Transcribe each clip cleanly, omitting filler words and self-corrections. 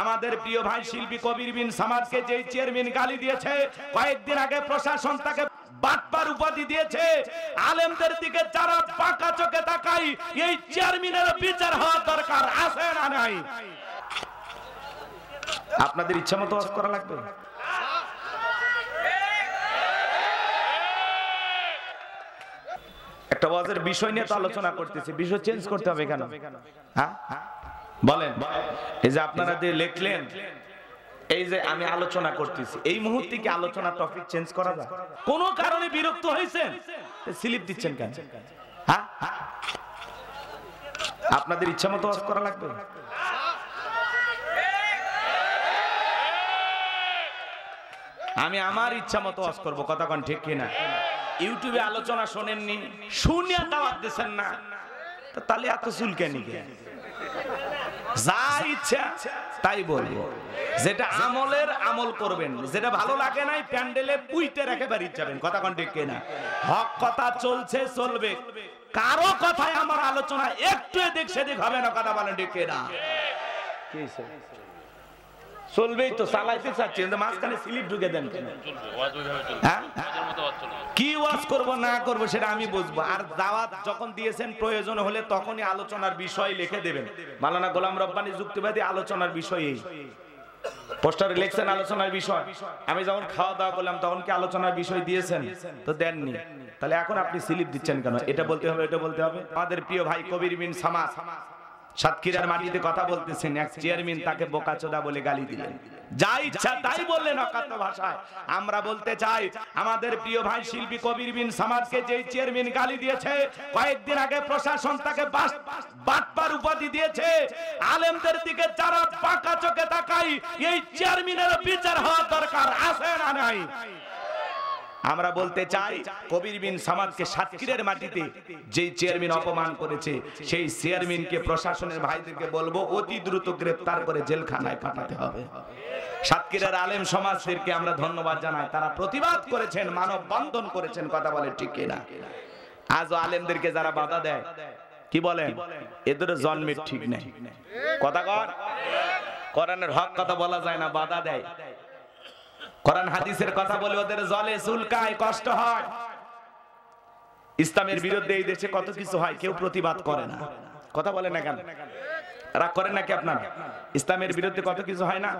আমাদের প্রিয় ভাই শিল্পী কবির বিন সামাদকে যে চেয়ারম্যান গালি দিয়েছে, কয়েকদিন আগে প্রশাসন তাকে বাটপার উপাধি দিয়েছে, আলেমদের দিকে যারা পাকা চোখে তাকাই, এই চেয়ারম্যানের বিচার হওয়া দরকার আছে না নাই? আপনাদের ইচ্ছা মতো ওয়াজ করা লাগবে। একটা ওয়াজের বিষয় নিয়ে তো আলোচনা করতেছি, বিষয় চেঞ্জ করতে হবে কেন? হ্যাঁ বলেন। এই যে আপনারা যে লিখলেন, এই যে আমি আলোচনা করতেছি, এই মুহূর্তে কি আলোচনা টপিক চেঞ্জ করা যায়? কোন কারণে বিরক্ত হয়েছেন, স্লিপ দিচ্ছেন কেন? হ্যাঁ আপনাদের ইচ্ছা মতো ওয়াজ করা লাগবে। আমি আমার ইচ্ছা মতো ওয়াজ করবো, কথা কোন ঠিক কিনা? ইউটিউবে আলোচনা শোনেননি, শুনিয়া দাওয়াত দিচ্ছেন না, তাহলে এত চুলকানি কেন? যা ইচ্ছা তাই বলবো, যেটা আমলের আমল করবেন, যেটা ভালো লাগে নাই প্যান্ডেলে পুইতে রেখে বাড়ি যাবেন, কথা কোন ঠিক কিনা? হক কথা চলছে চলবে, কারো কথায় আমার আলোচনা একটু এদিক সেদিক হবে না, কথা বলেন ঠিক কিনা? চলবেই তো, চালাইতে চাচ্ছি, মাঝখানে স্লিপ ঢুকে দেন কেন? কি ওয়াজ করব না করব সেটা আমি বুঝবো। আর দাওয়াত যখন দিয়েছেন প্রয়োজন হলে তখনই আলোচনার বিষয় লিখে দেবেন। মাওলানা গোলাম রব্বানী যুক্তিবাদী আলোচনার বিষয় এই পোস্টারে লিখছেন আলোচনার বিষয়। আমি যখন খাওয়া দাওয়া করলাম তখন কি আলোচনার বিষয় দিয়েছেন? তো দেননি, তাহলে এখন আপনি স্লিপ দিচ্ছেন কেন? এটা বলতে হবে, এটা বলতে হবে। আমাদের প্রিয় ভাই কবির বিন সামাদ সাতক্ষীরার মাটিতে কথা বলতেছেন, এক চেয়ারম্যান তাকে বোকাচোদা বলে গালি দিলেন, যা ইচ্ছা তাই বললেন অকাট্য ভাষায়। আমরা বলতে চাই, আমাদের প্রিয় ভাই শিল্পী কবির বিন সামাদকে যে চেয়ারম্যান গালি দিয়েছে, কয়েকদিন আগে প্রশাসন তাকে বাটপার উপাধি দিয়েছে, আলেমদের দিকে যারা পাকা চোখে তাকাই, এই চেয়ারম্যানের বিচার হওয়া দরকার আছে না নাই? আমরা বলতে চাই, কবির বিন সামাদকে সাতক্ষীরার মাটিতে যে চেয়ারম্যান অপমান করেছে, সেই চেয়ারম্যানকে প্রশাসনের ভাইদেরকে বলবো অতি দ্রুত গ্রেফতার করে জেলখানায় পাঠাতে হবে। সাতক্ষীরার আলেম সমাজদেরকে আমরা ধন্যবাদ জানাই, তারা প্রতিবাদ করেছেন, মানববন্ধন করেছেন, কথা বলে ঠিক কিনা? আজও আলেমদেরকে যারা বাধা দেয়, কি বলেন, এদের জন্মের ঠিক নেই, কথা কর। কোরআনের হক কথা বলা যায় না, বাধা দেয়। কোরআন হাদিসের কথা বলে ওদের জলে চুলকায়, কষ্ট হয়। ইসলামের বিরুদ্ধে এই দেশে কত কিছু হয়, কেউ প্রতিবাদ করে না, কথা বলে না কেন? রাগ করেন নাকি আপনারা? ইসলামের বিরুদ্ধে কত কিছু হয় না,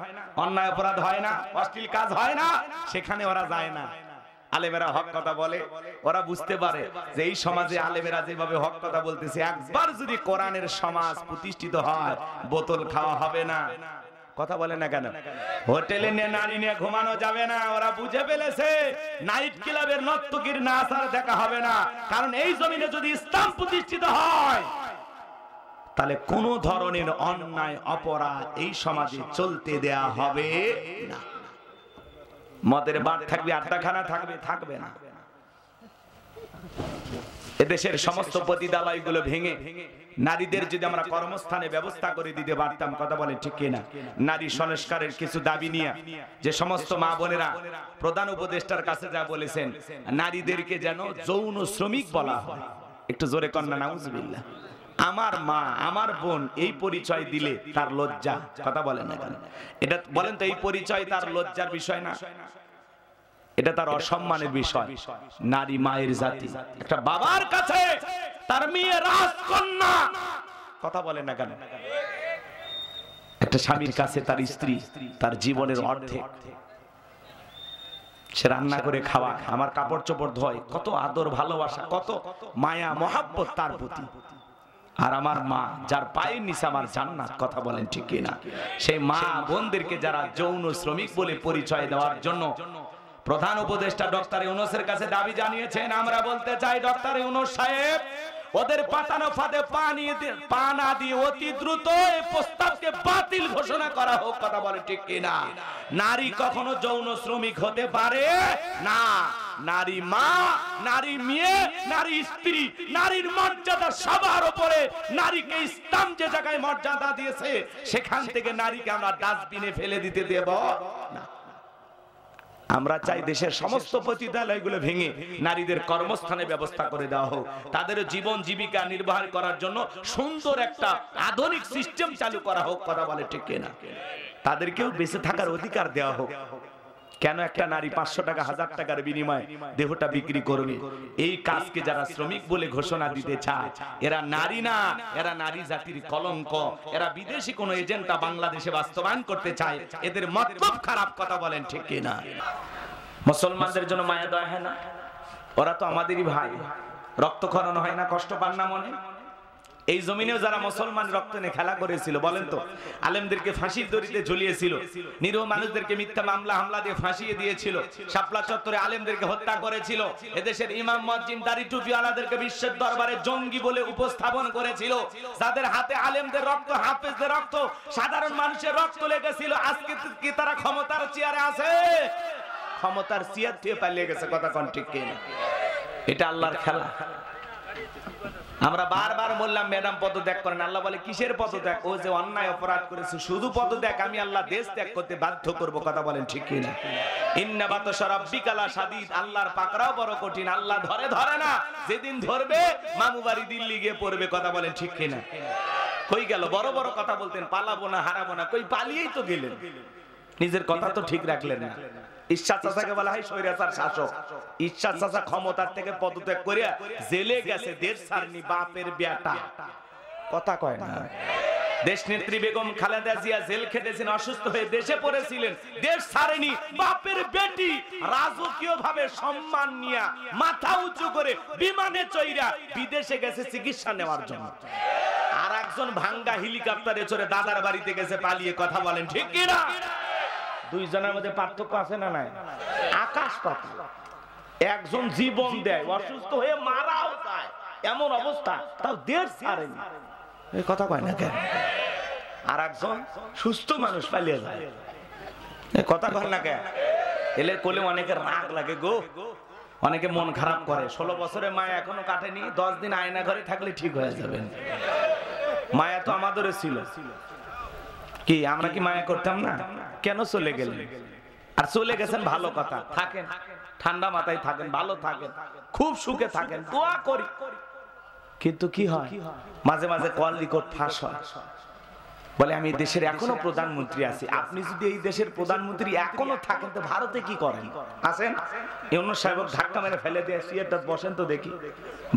অন্যায় অপরাধ হয় না, অশ্লীল কাজ হয় না, সেখানে ওরা যায় না। আলেমেরা হক কথা বলে, ওরা বুঝতে পারে যে এই সমাজে আলেমেরা যেভাবে হক কথা বলতেছে, একবার যদি কোরআনের সমাজ প্রতিষ্ঠিত হয়, বোতল খাওয়া হবে না, কথা বলে না কেন? হোটেলে নিয়ে নারী নিয়ে ঘুমানো যাবে না, ওরা বুঝে ফেলেছে। নাইট ক্লাবের নর্তকীর নাচ আর দেখা হবে না, কারণ এই জমিনে যদি ইসলাম প্রতিষ্ঠিত হয়, তাহলে কোন ধরনের অন্যায় অপরাধ এই সমাজে চলতে দেয়া হবে না। মদের বার থাকবে, আড্ডাখানা থাকবে, থাকবে না। এদেশের সমস্ত পতিতালয়গুলো ভেঙে নারীদের যদি আমরা কর্মস্থানে ব্যবস্থা করে দিতে পারতাম, কথা বলে ঠিক কিনা? নারী সংস্কারের কিছু দাবি নিয়ে যে সমস্ত মা বোনেরা প্রধান উপদেষ্টার কাছে যা বলেছেন, নারীদেরকে যেন যৌন শ্রমিক বলা হয়, একটু জোরে কন্যা নাউজুবিল্লাহ। আমার মা, আমার বোন এই পরিচয় দিলে তার লজ্জা, কথা বলেন না কেন? এটা বলেন তো, এই পরিচয় তার লজ্জার বিষয় না? এটা তার অসম্মানের বিষয়। নারী মায়ের জাতি, একটা বাবার কাছে তার মেয়ে রাজকন্যা, কথা বলে না কেন? একটা স্বামীর কাছে তার স্ত্রী তার জীবনের অর্ধেক। সে রান্না করে খাওয়া, আমার কাপড় চোপড় ধোয়, কত আদর ভালোবাসা, কত মায়া মহাব্বত তার প্রতি। আর আমার মা, যার পায়ের নিচে আমার জান্নাত, কথা বলেন ঠিক কিনা? সেই মা বোনদেরকে যারা যৌন শ্রমিক বলে পরিচয় দেওয়ার জন্য প্রধান উপদেষ্টা ডক্টর ইউনূসের কাছে দাবি জানিয়েছেন, আমরা বলতে চাই, ডক্টর ইউনূস সাহেব, ওদের পাতানো ফাঁদে পা না দিয়ে অতি দ্রুত এই প্রস্তাবকে বাতিল ঘোষণা করা হোক, কথা বলে ঠিক কিনা? নারী কখনো যৌন শ্রমিক হতে পারে না। নারী মা, নারী মেয়ে, নারী স্ত্রী, নারীর মর্যাদা সবার উপরে। নারীকে ইসলাম যে জায়গায় মর্যাদা দিয়েছে, সেখান থেকে নারীকে আমরা ডাস্টবিনে ফেলে দিতে দেব না। আমরা চাই দেশের সমস্ত পতিতালয়গুলো ভেঙে নারীদের কর্মস্থানে ব্যবস্থা করে দেওয়া হোক, তাদের জীবন জীবিকা নির্বাহ করার জন্য সুন্দর একটা আধুনিক সিস্টেম চালু করা হোক। কথা বলে ঠিক কিনা? তাদেরকেও বেঁচে থাকার অধিকার দেওয়া হোক। কেন একটা নারী 500 টাকা 1000 টাকার বিনিময়ে দেহটা বিক্রি করবে? এই কাজকে যারা শ্রমিক বলে ঘোষণা দিতে চায়, এরা নারী না, এরা নারী জাতির কলঙ্ক। এরা বিদেশি কোন এজেন্ডা বাংলাদেশে বাস্তবায়ন করতে চায়, এদের মতলব খারাপ। কথা বলেন ঠিক কিনা? মুসলমানদের জন্য মায়া দয়া হয় না? ওরা তো আমাদেরই ভাই, রক্তক্ষরণ হয় না? কষ্ট পান না মনে? এই জমিনেও যারা মুসলমান রক্ত নিয়ে খেলা করেছিল, বলেন তো, আলেমদেরকে ফাঁসির দড়িতে ঝুলিয়েছিল, নিরীহ মানুষদেরকে মিথ্যা মামলা হামলা দিয়ে ফাঁসিয়ে দিয়েছিল, শাপলা চত্বরে আলেমদেরকে হত্যা করেছিল, এদেশের ইমাম মুয়াজ্জিন দাড়ি টুপিওয়ালাদেরকে বিশ্বের দরবারে জঙ্গি বলে উপস্থাপন করেছিল, যাদের হাতে আলেমদের রক্ত, হাফেজদের রক্ত, সাধারণ মানুষের রক্ত লেগেছিল, আজকে কি তারা ক্ষমতার চেয়ারে আছে? ক্ষমতার চেয়ার থেকে পালিয়ে গেছে। কথা কোন ঠিক কিনা? এটা আল্লাহর খেলা। আমরা বারবার বললাম ম্যাডাম পদত্যাগ করেন, আল্লাহ বলে কিসের পদত্যাগ? ও যে অন্যায় অপরাধ করেছে শুধু পদত্যাগ, আমি আল্লাহ দেশ ত্যাগ করতে বাধ্য করব। কথা বলেন ঠিক কিনা? ইন্না বাতাশা রাব্বিকা লাশাদীদ, আল্লাহর পাকড়াও বড় কঠিন। আল্লাহ ধরে না, যেদিন ধরবে মামু বাড়ি দিল্লি গিয়ে পড়বে। কথা বলেন ঠিক কিনা? কই গেল? বড় বড় কথা বলতেন, পালাবো না হারাবো না, কই পালিয়েই তো গেলেন, নিজের কথা তো ঠিক রাখলেন না। ইরশাদ চাচাকে বলা হয় স্বৈরাচার শাসক। ইরশাদ চাচা ক্ষমতার থেকে পদত্যাগ করিয়া জেলে গেছে, দেশ ছাড়নি, বাপের বেটা। কথা কয় না? দেশ নেত্রী বেগম খালেদা জিয়া জেল খেটেছেন, অসুস্থ হয়ে দেশে পড়েছিলেন, দেশ ছাড়েনি, বাপের বেটি রাজকীয় ভাবে সম্মান নিয়া মাথা উঁচু করে বিমানে চইরা বিদেশে গেছে চিকিৎসা নেওয়ার জন্য। আর একজন ভাঙ্গা হেলিকপ্টারে চড়ে দাদার বাড়িতে গেছে পালিয়ে। কথা বলেন ঠিক কিনা? দুইজনের মধ্যে পার্থক্য আছে না নাই? আকাশ পাতাল। একজন জীবন দেয়, অসুস্থ হয়ে মারাও যায়, এমন অবস্থা, তাও দেশ ছাড়েনি। এই কথা কয় না কেন? আর একজন সুস্থ মানুষ পালিয়ে যায়, কথা কয় না কেন? এলে কোলে অনেকের রাগ লাগে গো, অনেকে মন খারাপ করে। 16 বছরের মায়া এখনো কাটেনি, 10 দিন আয়না ঘরে থাকলে ঠিক হয়ে যাবেন। মায়া তো আমাদেরও ছিল। কি আমরা কি মায়া করতাম না? কেন চলে গেলেন? আর চলে গেছেন ভালো কথা, থাকেন ঠান্ডা মাথায় থাকেন, ভালো থাকেন, খুব সুখে থাকেন, দোয়া করি। কিন্তু কি হয়, মাঝে মাঝে কল রেকর্ড ফাঁস হয়, বলে আমি দেশের এখনো প্রধানমন্ত্রী আছি। আপনি যদি এই দেশের প্রধানমন্ত্রী এখনো থাকেন তো ভারতে কি করেন? আসেন ইউনূস সাহেব ধাক্কা মেরে ফেলে দিয়ে সিয়ারটা বসেন তো দেখি।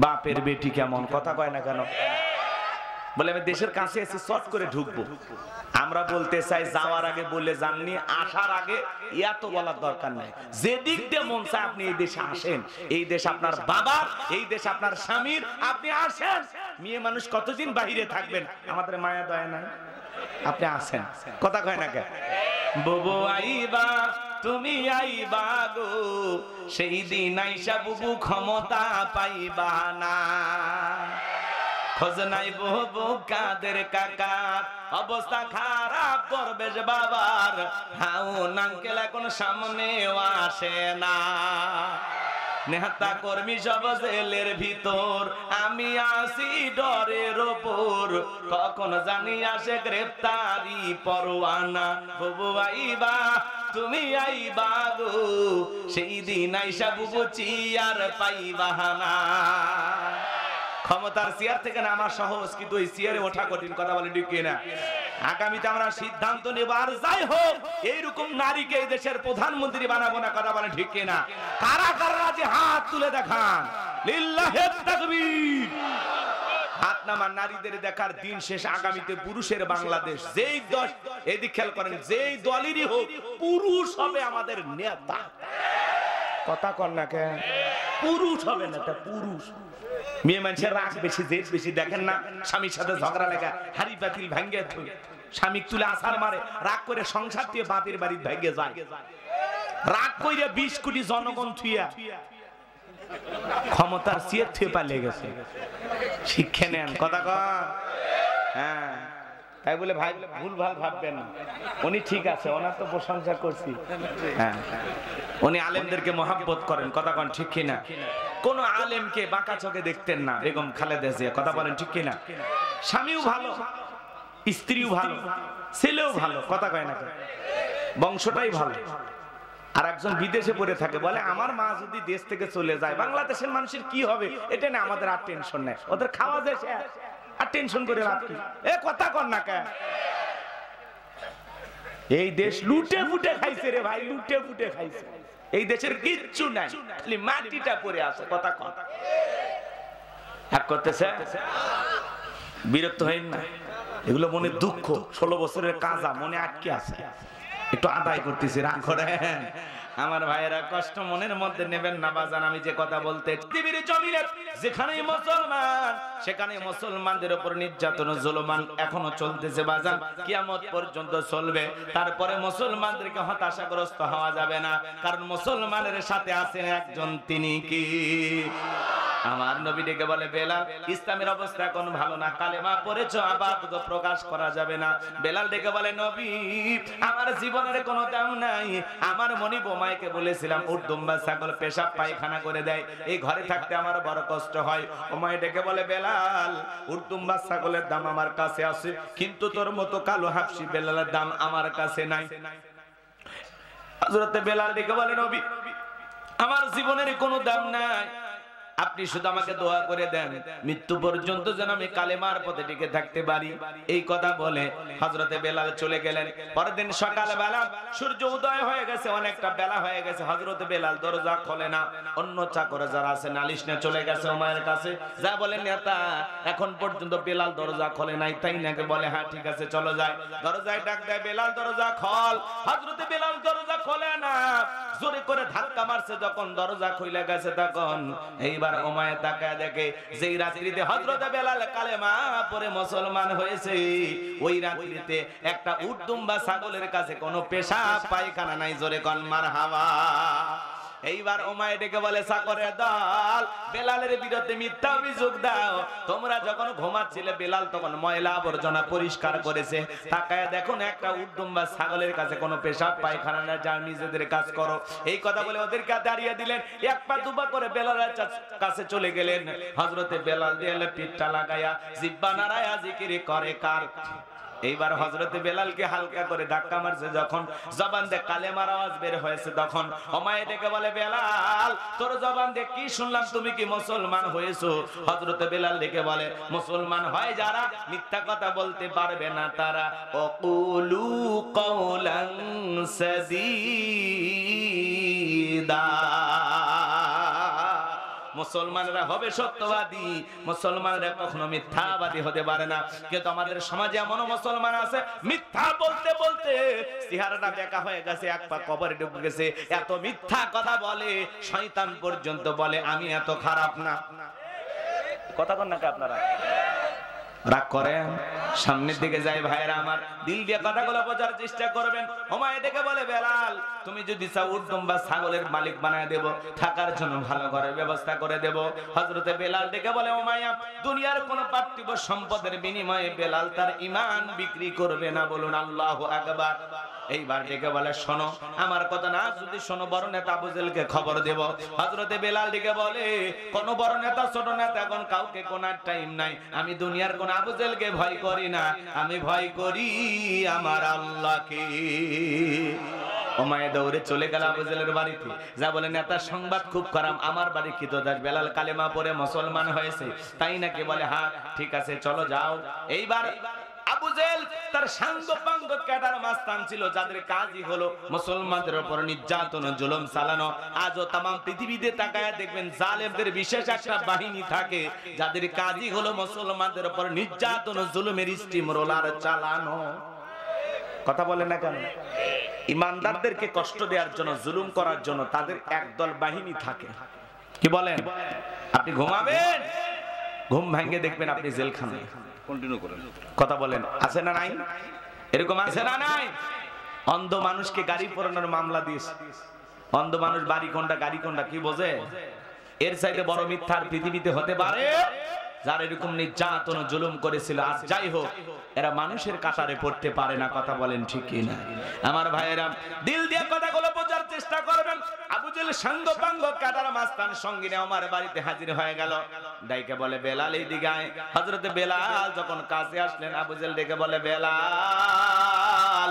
বাপের বেটি কেমন কথা কয় না কেন? বলে আমি দেশের কাছে এসে শর্ট করে ঢুকবো। আমরা বলতে চাই যাওয়ার আগে বলে যাননি, আসার আগে এত বলার দরকার নাই। যে দিক দিয়ে মন চায় আপনি এই দেশে আসেন, এই দেশ আপনার বাবার, এই দেশ আপনার স্বামীর, আপনি আসেন। মেয়ে মানুষ কতদিন বাহিরে থাকবেন? আমাদের মায়া দয়া নাই? আপনি আসেন, কথা কয় না কেন? বুবু আইবা তুমি আইবা গো, সেই দিন আইসা বুবু ক্ষমতা পাইবা না। খোঁজ নাই বুবু কাদের কাকার, অবস্থা খারাপ পরবেশ বাবার, হাউন আঙ্কেল এখন সামনেও আসে না। নেতা কর্মী সব জেলের ভিতর, আমি আসি ডরের ওপর, কখন জানি আসে গ্রেফতারি পরোয়ানা। বুবু আইবা তুমি আইবা গো, সেই দিন আইসা বুবু চিয়ার পাইবা না। ক্ষমতার চেয়ার থেকে নামা সহজ, কিন্তু ওই চেয়ারে ওঠা কঠিন। কথা বলে ঠিক কিনা? আগামীতে আমরা সিদ্ধান্ত নেব, আর যাই হোক এইরকম নারীকে এই দেশের প্রধানমন্ত্রী বানাবো না। কথা বলে ঠিক কিনা? কারা কারা যে হাত তুলে দেখান, লিল্লাহি তাকবীর। হাত নামা নারীদের দেখার দিন শেষ। আগামীতে পুরুষের বাংলাদেশ। যেই দল, এদিক খেয়াল করেন, যেই দলেরই হোক পুরুষ হবে আমাদের নেতা। কথা কর না কেন? পুরুষ হবে নেতা, পুরুষ। মেয়ে মানুষের রাগ বেশি, জেদ বেশি। দেখেন না স্বামীর সাথে ঝগড়া লেখা, হাড়ি পাতিল ভাঙ্গে স্বামী তুলে আসার মারে রাগ করে সংসার দিয়ে বাপের বাড়ি ভেঙে যায়। রাগ করে 20 কোটি জনগণ থুইয়া ক্ষমতার চেয়ার থুয়ে পালিয়ে গেছে। শিক্ষা নেন, কথা কন। হ্যাঁ, তাই বলে ভাই ভুল ভাল ভাববেন না, উনি ঠিক আছে, ওনার তো প্রশংসা করছি। হ্যাঁ, উনি আলেমদেরকে মহাব্বত করেন। কথা কন ঠিক কিনা? কোন আলেমকে বাঁকা চোখে দেখতেন না বেগম খালেদা জিয়া। কথা বলেন ঠিক কিনা? স্বামীও ভালো, স্ত্রীও ভালো, ছেলেও ভালো। কথা কয় না? বংশটাই ভালো। আর একজন বিদেশে পড়ে থাকে, বলে আমার মা যদি দেশ থেকে চলে যায় বাংলাদেশের মানুষের কি হবে, এটা না আমাদের আর টেনশন নেই, ওদের খাওয়া যায় আর টেনশন করে লাভ কি? এ কথা কর না কেন? এই দেশ লুটে ফুটে খাইছে রে ভাই, লুটে ফুটে খাইছে। এই দেশের কিচ্ছু নাই, খালি মাটিটা পড়ে আছে। কথা কর, এক করতেছে, বিরক্ত হইন না। এগুলো মনে দুঃখ, 16 বছরের কাজা মনে আটকে আছে, একটু আদায় করতেছি, রাগ করেন আমার ভাইয়েরা, কষ্ট মনের মধ্যে নেবেন না বাজান। আমি যে কথা বলতে, পৃথিবীর জমিনে যেখানেই মুসলমান সেখানে মুসলমানদের উপর নির্যাতন জুলুমান এখনো চলতেছে বাজান, কিয়ামত পর্যন্ত চলবে। তারপরে মুসলমানদেরকে হতাশাগ্রস্ত হওয়া যাবে না, কারণ মুসলমানের সাথে আছেন একজন, তিনি কি? আমার নবী ডেকে বলে, বেলাল ইসলামের অবস্থা এখন ভালো না, কালেমা পড়েছো আপাতত প্রকাশ করা যাবে না। বেলাল ডেকে বলে, নবী আমার জীবনের কোনো দাম নাই, আমার মনি বোমাইকে বলেছিলাম উট দুম্বা ছাগল পেশাব পায়খানা করে দেয়, এই ঘরে থাকতে আমার বড় কষ্ট হয়। ওমাই ডেকে বলে, বেলাল উট দুম্বা ছাগলের দাম আমার কাছে আছে, কিন্তু তোর মতো কালো হাফসি বেলালের দাম আমার কাছে নাই। হযরতে বেলাল ডেকে বলে, নবী আমার জীবনের কোনো দাম নাই, আপনি শুধু আমাকে দোয়া করে দেন মৃত্যু পর্যন্ত যেন আমি কালেমার পথে টিকে থাকতে পারি। এই কথা বলে হযরতে বেলাল চলে গেলেন। পরের দিন সকালবেলা সূর্য উদয় হয়ে গেছে, অনেকটা বেলা হয়ে গেছে, হযরতে বেলাল দরজা খোলে না। অন্য চাকর যারা আছে নালিশ নিয়ে চলে গেছে ওমরের কাছে, যা বলেন নেতা এখন পর্যন্ত বেলাল দরজা খোলে নাই, তাই নাকি? বলে হ্যাঁ ঠিক আছে চলো যাই। দরজায় ডাক দেয়, বেলাল দরজা খোল। হযরতে বেলাল দরজা খোলে না, জোরে করে ধাক্কা মারছে, যখন দরজা খুলে গেছে তখন এইবার উমাইয়া তাকায় দেখে যেই রাত্রিতে হযরত বেলাল কালেমা পড়ে মুসলমান হয়েছে, ওই রাত্রিতে একটা উট দুম্বা ছাগলের কাছে কোনো পেশাব পায়খানা নাই। জোরে কোন মারহাবা। এইবার উমাইয়া ডেকে বলে, চাকরের দল বেলালের বিরুদ্ধে মিথ্যা অভিযোগ দাও, তোমরা যখন ঘুমাচ্ছিলে বেলাল তখন ময়লা আবর্জনা পরিষ্কার করেছে, তাকায় দেখুন একটা উট দুম্বা ছাগলের কাছে কোনো পেশাব পায়খানা না, যাও নিজেদের কাজ করো। এই কথা বলে ওদেরকে দাঁড়িয়ে দিলেন, এক পা দুপা করে বেলালের কাছে চলে গেলেন। হযরতে বেলাল দিলে পিঠটা লাগায়া জিহ্বা নাড়ায়া জিকির করে কার? এইবার হযরতে বেলালকে হালকা করে ধাক্কা মারছে, যখন জবান দিয়ে কালেমার আওয়াজ বের হয়েছে তখন উমাইয়া ডেকে বলে, বেলাল তোর জবান দিয়ে কি শুনলাম, তুমি কি মুসলমান হয়েছো? হযরতে বেলাল ডেকে বলে, মুসলমান হয় যারা মিথ্যা কথা বলতে পারবে না তারা, ওকুলু কওলান সাদীদা, মুসলমানরা হবে সত্যবাদী, মুসলমানরা কখনো মিথ্যাবাদী হতে পারে না। কিন্তু আমাদের সমাজে এমন মুসলমান আছে মিথ্যা বলতে বলতে চেহারাটা বেঁকা হয়ে গেছে, এক পা কবরে ঢুকে গেছে, এত মিথ্যা কথা বলে শয়তান পর্যন্ত বলে আমি এত খারাপ না। কথা বল না কে আপনারা? রাগ করেন, সামনের দিকে যাই ভাইরা আমার, দিল দিয়ে কথাগুলো বোঝার চেষ্টা করবেন। উমাইয়া ডেকে বলে, বেলাল তুমি যদি চাও উট দুম্বা ছাগলের মালিক বানায় দেব, থাকার জন্য ভালো ঘরের ব্যবস্থা করে দেব। হযরতে বেলাল ডেকে বলে, উমাইয়া দুনিয়ার কোন পার্থিব সম্পদের বিনিময়ে বেলাল তার ঈমান বিক্রি করবে না, বলুন আল্লাহু আকবার। এইবার ডেকে বলে, শোনো আমার কথা না যদি শোনো, বড় নেতা আবু জেহেলকে খবর দেব। হযরতে বেলাল ডেকে বলে, কোন বড় নেতা ছোট নেতা এখন কাউকে কোনার টাইম নাই, আমি দুনিয়ার কোন আবু জেহেলকে ভয় করি না, আমি ভয় করি আমার আল্লাহকে। উমাইয়া দৌড়ে চলে গেল আবু জেহেলের বাড়িতে, যা বলে, নেতার সংবাদ খুব খারাপ, আমার বাড়ি কৃতদাস বেলাল কালেমা পড়ে মুসলমান হয়েছে, তাই নাকি? বলে হ্যাঁ ঠিক আছে চলো যাও। এইবার আবু জেহেল তার সাঙ্গপাঙ্গ ক্যাডার মাস্তান ছিল, যাদের কাজই হলো মুসলমানদের উপর নির্যাতন জুলুম চালানো। আজও তাম পৃথিবীতে তাকায়া দেখবেন জালেমদের বিশেষ একটা বাহিনী থাকে, যাদের কাজই হলো মুসলমানদের উপর নির্যাতন জুলুমের স্টিম রোলার চালানো। কথা বলে না কেন? ইমানদারদেরকে কষ্ট দেওয়ার জন্য, জুলুম করার জন্য তাদের একদল বাহিনী থাকে। কি বলেন? আপনি ঘুমাবেন, ঘুম ভাঙে দেখবেন আপনি জেলখানায়। কন্টিনিউ করেন। কথা বলেন, আছে না নাই? এরকম আছে না নাই? অন্ধ মানুষকে গাড়ি পোড়ানোর মামলা দিয়েছে। অন্ধ মানুষ বাড়ি কোনটা গাড়ি কোনটা কি বোঝে? এর চাইতে বড় মিথ্যা আর পৃথিবীতে হতে পারে? যারা এরকম নির্যাতন জুলুম করেছিল, আর যাই হোক এরা মানুষের কাতারে পড়তে পারে না। কথা বলেন ঠিক কি না? আমার ভাইয়েরা দিল দিয়ে কথাগুলো বোঝার চেষ্টা করবেন। আবু জেহেল সাঙ্গপাঙ্গ কাটার মাস্তান সঙ্গে নিয়ে আমার বাড়িতে হাজির হয়ে গেল। ডাইকে বলে, বেলাল এইদিকে আয়। হযরতে বেলাল যখন কাছে আসলেন, আবু জেহেল ডেকে বলে, বেলাল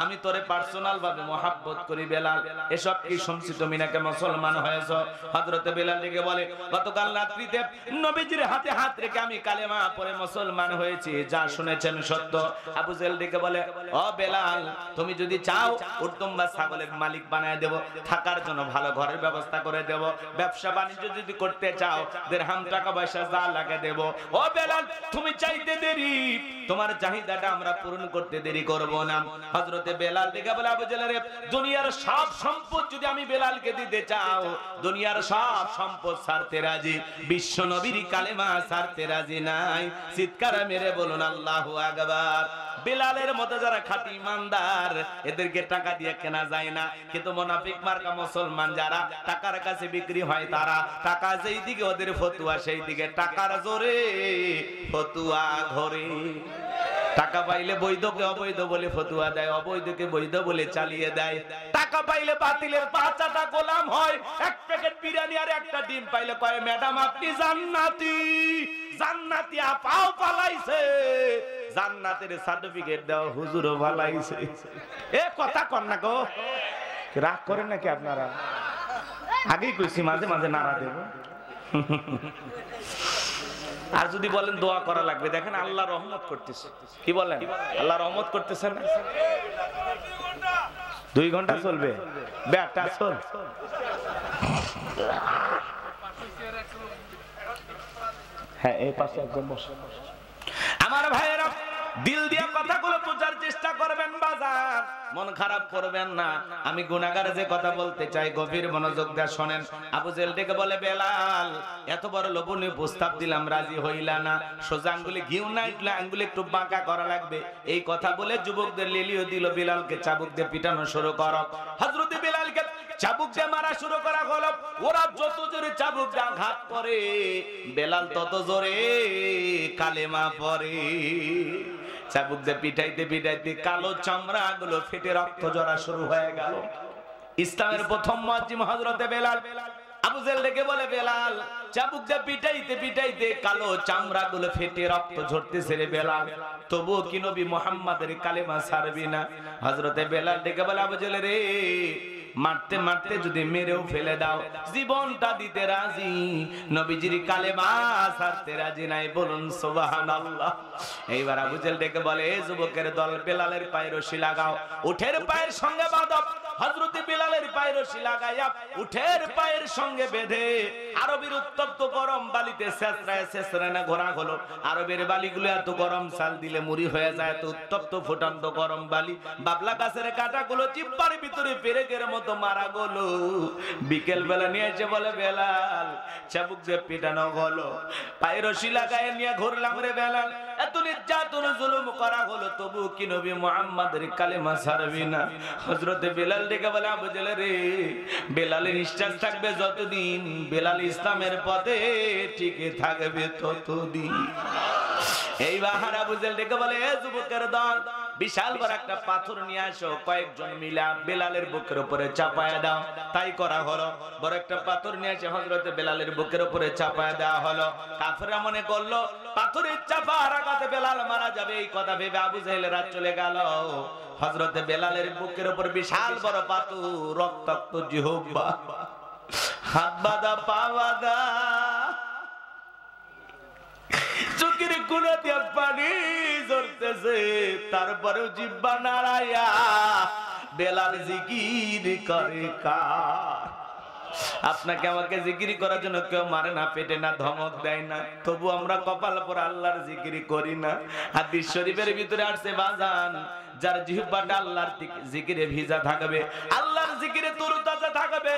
আমি তোরে পার্সোনাল ভাবে মহব্বত করি বেলাল। এসব কি শুনছি তুমি নাকি মুসলমান হয়েছো? হযরত বেলাল ডেকে বলে গতকাল রাত্রিতে নবীজির হাতে হাত রেখে আমি কালেমা পড়ে মুসলমান হয়েছি, যা শুনেছেন সত্য। আবু জেহেল ডেকে বলে ও বেলাল, তুমি যদি চাও উত্তম বা ছাগলের মালিক বানায় দেব, থাকার জন্য ভালো ঘরের ব্যবস্থা করে দেব, ব্যবসা বাণিজ্য যদি করতে চাও দিরহাম টাকা পয়সা যা লাগে দেব। ও বেলাল, তুমি চাইতে দেরি, তোমার চাহিদাটা আমরা পূরণ করতে দেরি করব না। হযরতে বেলাল ডেকে বলে আবু জেহেল, দুনিয়ার সব সম্পদ যদি আমি বেলালকে দিতে চাও, দুনিয়ার সব সম্পদ ছাড়তে রাজি, বিশ্ব নবীর কালেমা ছাড়তে রাজি নাই। চিৎকার মেরে বলুন আল্লাহু আকবার। বেলালের মতো যারা খাঁটি ইমানদার, এদেরকে টাকা দিয়ে কেনা যায় না, কিন্তু মুনাফিক মার্কা মুসলমান যারা টাকার কাছে বিক্রি হয়, তারা টাকা যেই দিকে ওদের ফতুয়া সেই দিকে, টাকার জোরে ফতুয়া ঘরে। টাকা পাইলে বৈধকে অবৈধ বলে ফতুয়া দেয়, অবৈধকে বৈধ বলে চালিয়ে দেয়। টাকা পাইলে বাতিলের পাঁচাটা গোলাম হয়, এক প্যাকেট বিরিয়ানি আর একটা ডিম পাইলে কয় ম্যাডাম আপনি জান্নাতি। জান্নাতি আপাও পালাইছে, জান্নাতের সার্টিফিকেট দাও হুজুরও পালাইছে। এ কথা কর না গো, রাগ করেন নাকি আপনারা? আগেই কইছি মাঝে মাঝে নাড়া দেব। আর যদি বলেন দোয়া করা লাগবে, দেখেন আল্লাহ রহমত করতেছে। কি বলেন? আল্লাহ রহমত করতেছে না? 2 ঘন্টা চলবে ব্যাটা চল। হ্যাঁ, এই পাশে একদম বসে। আমার ভাইয়েরা, দিল দিয়া কথাগুলো বোঝার চেষ্টা করবেন বাজার, মন খারাপ করবেন না। আমি গুনাহগার যে কথা বলতে চাই, গভীর মনোযোগ দিয়ে শুনেন। আবু জেহেল ডেকে বলে বেলাল, এত বড় লোভনীয় প্রস্তাব দিলাম, রাজি হইলা না। সোজা আঙ্গুলে ঘিউ নাই, আঙ্গুলে একটু বাঁকা করা লাগবে। এই কথা বলে যুবকদের লিলিও দিল, বেলালকে চাবুক দিয়ে পিটানো শুরু করো। হযরত বেলালকে চাবুক দিয়ে মারা শুরু করা হলো। ওরা যত জোরে চাবুক দিয়ে আঘাত করে, বেলাল তত জোরে কালেমা পড়ে। চাবুক দিয়ে পিটাইতে পিটাইতে কালো চামড়া গুলো ফেটে রক্ত ঝরা শুরু হয়ে গেল। ইসলামের প্রথম মুয়াজ্জিম হযরতে বেলাল। আবু জেহেল ডেকে বলে বেলাল, চাবুক দিয়ে পিটাইতে পিটাইতে কালো চামড়া গুলো ফেটে রক্ত ঝরতেছে রে বেলাল, তবুও কি নবী মুহাম্মাদের কালেমা ছাড়বি না? হযরতে বেলাল ডেকে বলে আবু জেহেল রে, মারতে মারতে যদি মেরেও ফেলে দাও, জীবনটা দিতে রাজি, নবীজির কালেমা ছাড়তে রাজি নাই। বলুন সুবহানাল্লাহ। এইবার আবু জেহেল ডেকে বলে এই যুবকের দল, বেলালের পায়ের রশি লাগাও, উঠের পায়ের সঙ্গে বাঁধো। হযরত বেলালের পায়ের রশি লাগাইয়া উঠের পায়ের সঙ্গে বেঁধে আরবের উত্তপ্ত গরম বালিতে ছেঁচড়ায় ছেঁচড়ায় না ঘোরা হলো। আরবের বালিগুলো এত গরম, চাল দিলে মুড়ি হয়ে যায়, এত উত্তপ্ত ফুটন্ত গরম বালি। বাবলা গাছের কাঁটাগুলো চিপ্পার ভিতরে পেরেকের মতো মারা গেলো। বিকেল বেলা নিয়ে এসে বলে বেলাল, চাবুক দিয়ে পিটানো হলো, পায়ের রশি লাগায় নিয়ে ঘুরলাম রে বেলাল, এত নির্যাতন জুলুম করা হলো, তবু কি নবী মুহাম্মাদের কালেমা ছাড়বি না? হযরতে বেলাল ডেকে বলে আবু জেহেল রে, বেলালের নিঃশ্বাস থাকবে যতদিন, বেলাল ইসলামের পথে টিকে থাকবে ততদিন। এইবার আবু জেহেল ডেকে বলে এ যুবকের দল, বিশাল বড় একটা পাথর নিয়ে আসো, কয়েকজন মিলা বেলালের বুকের উপরে চাপায়া দাও। তাই করা হলো। বড় একটা পাথর নিয়ে এসে হযরতে বেলালের বুকের উপরে চাপায়া দেওয়া হলো। কাফেররা মনে করলো পাথরের চাপার আঘাতে বেলাল মারা যাবে, এই কথা ভেবে আবু জেহেল রাত চলে গেল। হযরতে বেলালের বুকের উপর বিশাল বড় পাথর, রক্তাক্ত জিহ্বা, হাত বাঁধা পা বাঁধা, চোখের কোণা দিয়ে পানি ঝরতেছে, তারপরেও জিহ্বা নাড়াইয়া বেলাল জিকির করে কার। আপনাকে আমাকে জিকির করার জন্য কেউ মারে না, পেটে না, ধমক দেয় না, তবু আমরা কপাল পরে আল্লাহর জিকির করি না। হাদিস শরীফের ভিতরে আসছে বাজান, যার জিহ্বাটা আল্লাহর জিকিরে ভিজা থাকবে, আল্লাহর জিকিরে তরতাজা থাকবে,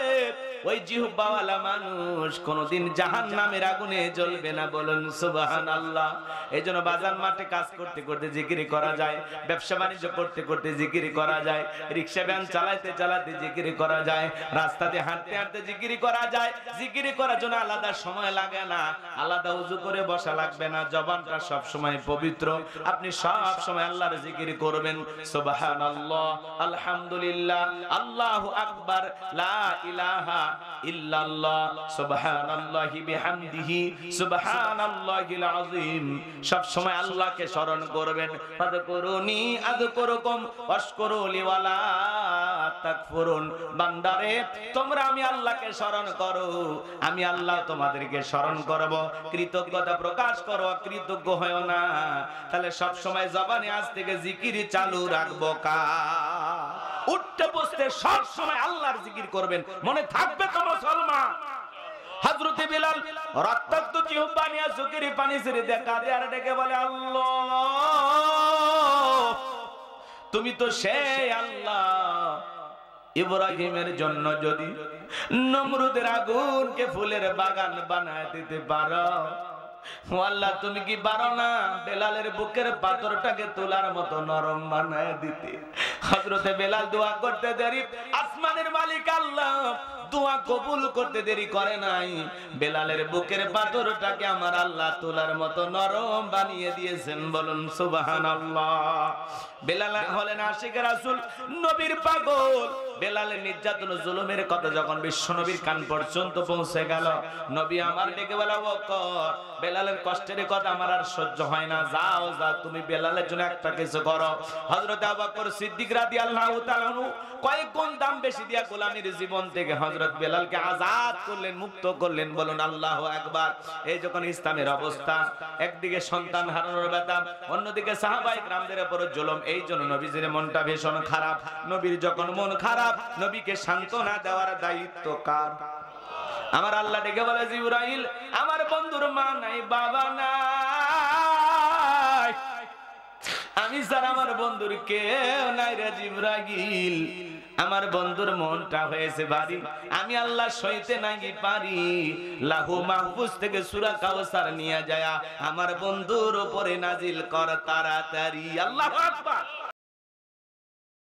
ওই জিহ্বাওয়ালা মানুষ কোনদিন জাহান্নামের আগুনে জ্বলবে না। বলুন সুবহানাল্লাহ। এইজন্য বাজার মাঠে কাজ করতে করতে জিকির করা যায়, ব্যবসা বাণিজ্য করতে করতে জিকির করা যায়, রিকশা ভ্যান চালাতে চালাতে জিকির করা যায়, রাস্তাতে হাঁটতে হাঁটতে জিকির করা যায়। জিকির করার জন্য আলাদা সময় লাগে না, আলাদা ওযু করে বসা লাগবে না, জবানটা সব সময় পবিত্র, আপনি সব সময় আল্লাহর জিকির করবেন। সুবহানাল্লাহ, আলহামদুলিল্লাহ, আল্লাহু আকবার, লা ইলাহা ইল্লাল্লাহ, সুবহানাল্লাহি বিহামদিহি, সুবহানাল্লাহিল আযীম। সব সময় আল্লাহকে স্মরণ করবেন। ফাযকুরুনি আযকুরুকুম ওয়াশকুরুলি ওয়ালা তাকফুরুন। বান্দারে, তোমরা আমি আল্লাহকে স্মরণ করো, আমি আল্লাহ তোমাদেরকে স্মরণ করব। কৃতজ্ঞতা প্রকাশ করো, কৃতজ্ঞ হয়ো না। তাহলে সব সময় জবানে আজ থেকে জিকির চালু রাখবো কা? উঠতে বসতে সব সময় আল্লাহর জিকির করবেন, মনে থাকবে তো মুসলমান। হযরতে বিলাল রক্তাক্ত জিহ্বা নিয়ে চোখের পানি ছেড়ে দেখা দিয়ে আর ডেকে বলে, আল্লাহ, তুমি তো সেই আল্লাহ ইব্রাহিমের জন্য যদি নমরুদের আগুনকে ফুলের বাগান বানায় দিতে পারো, ও আল্লাহ, তুমি কি পারো না বেলালের বুকের পাথরটাকে তোলার মতো নরম বানায় দিতে? হযরতে বেলাল দোয়া করতে দেরি, আসমানের মালিক আল্লাহ দোয়া কবুল করতে দেরি করে নাই। বেলালের বুকের পাথরটাকে আমার আল্লাহ তোলার মতো নরম বানিয়ে দিয়েছেন। বলুন সুবহানাল্লাহ। বেলাল হলেন আশিক রাসূল, নবীর পাগল। বেলালের নির্যাতন জুলুমের কথা যখন বিশ্ব নবীর কান পর্যন্ত পৌঁছে গেল, নবী আমার ডেকে বলা, বকর, বেলালের কষ্টের কথা আমার আর সহ্য হয় না, যাও যাও, তুমি বেলালের জন্য একটা কিছু করো। হযরত আবু বকর সিদ্দিক রাদিয়াল্লাহু তাআলা কয়েক গুণ দাম বেশি দিয়া গোলামীর জীবন থেকে হযরত বেলালকে আজাদ করলেন, মুক্ত করলেন। বলুন আল্লাহু আকবার। এই যখন ইসলামের অবস্থা, একদিকে সন্তান হারানোর ব্যথা, অন্যদিকে সাহাবায়ে কেরামদের উপর জুলুম, এই জন্য নবীজির মনটা ভীষণ খারাপ। নবীর যখন মন খারাপ, নবীকে সান্ত্বনা দেওয়ার দায়িত্ব কার? আমার আল্লাহ ডেকে বলে, জিবরাইল, আমার বন্ধুর মা নাই, বাবা নাই, আমি স্যার আমার বন্ধুর কেউ নাই রে জিবরাইল। আমার বন্ধুর মনটা হয়েছে ভারী, আমি আল্লাহ সইতে নাকি পারি। লাহু মাহফুজ থেকে সূরা কাউসার নিয়ে যায় আমার বন্ধুর উপরে নাজিল কর তাড়াতাড়ি। আল্লাহু আকবার।